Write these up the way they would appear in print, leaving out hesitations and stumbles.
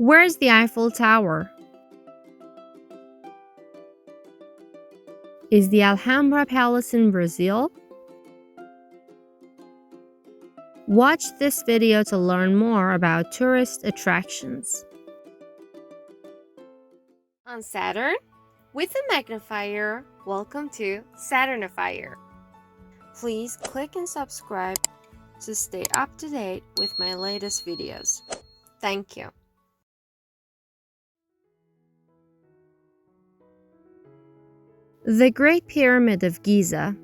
Where's the Eiffel Tower? Is the Alhambra Palace in Brazil? Watch this video to learn more about tourist attractions. On Saturn, with the Magnifier, welcome to Saturnifier. Please click and subscribe to stay up to date with my latest videos. Thank you. The Great Pyramid of Giza.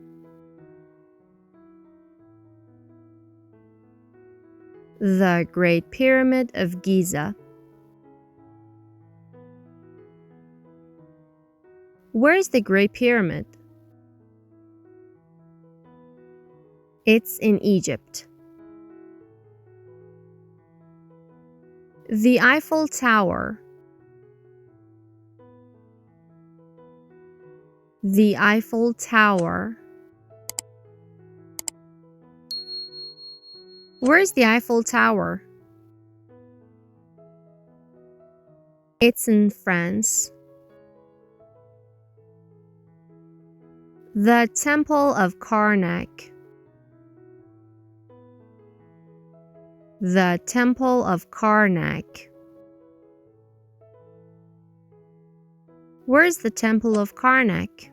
The Great Pyramid of Giza. Where's the Great Pyramid? It's in Egypt. The Eiffel Tower. The Eiffel Tower. Where's the Eiffel Tower? It's in France. The Temple of Karnak. The Temple of Karnak. Where's the Temple of Karnak?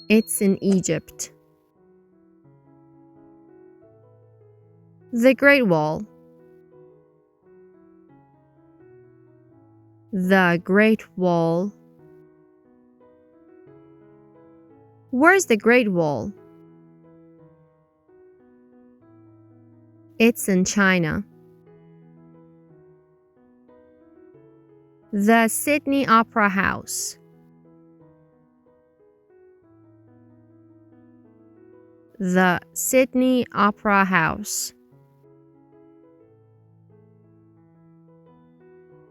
It's in Egypt. The Great Wall. The Great Wall. Where's the Great Wall? It's in China. The Sydney Opera House. The Sydney Opera House.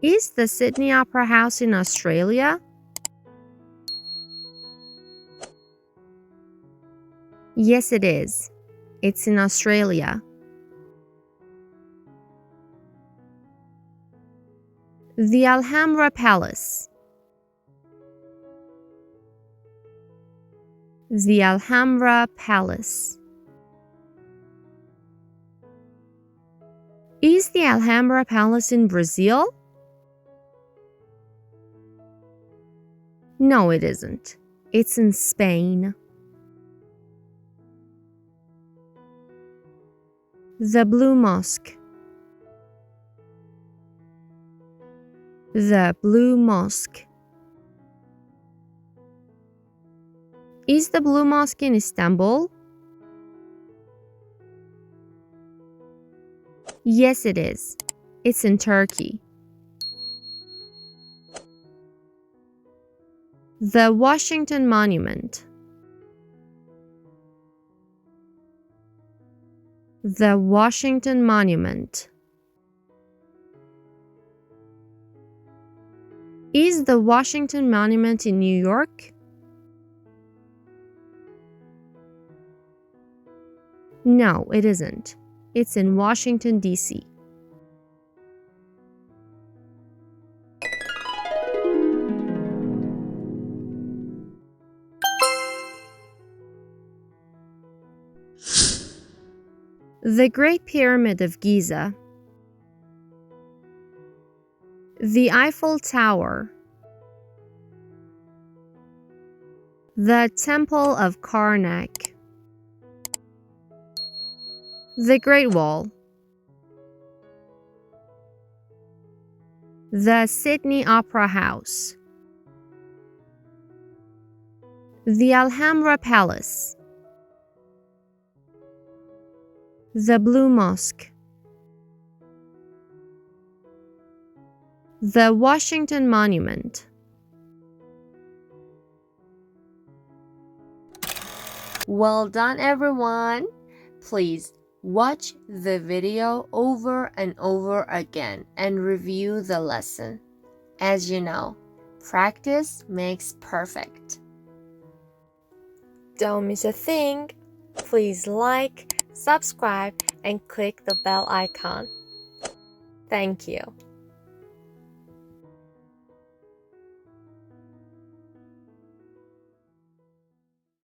Is the Sydney Opera House in Australia? Yes, it is. It's in Australia. The Alhambra Palace. The Alhambra Palace. Is the Alhambra Palace in Brazil? No, it isn't. It's in Spain. The Blue Mosque. The Blue Mosque. Is the Blue Mosque in Istanbul? Yes, it is. It's in Turkey. The Washington Monument. The Washington Monument. Is the Washington Monument in New York? No, it isn't. It's in Washington, D.C. The Great Pyramid of Giza. The Eiffel Tower. The Temple of Karnak. The Great Wall. The Sydney Opera House. The Alhambra Palace. The Blue Mosque. The Washington Monument. Well done, everyone! Please watch the video over and over again and review the lesson. As you know, practice makes perfect. Don't miss a thing. Please like, subscribe, and click the bell icon. Thank you.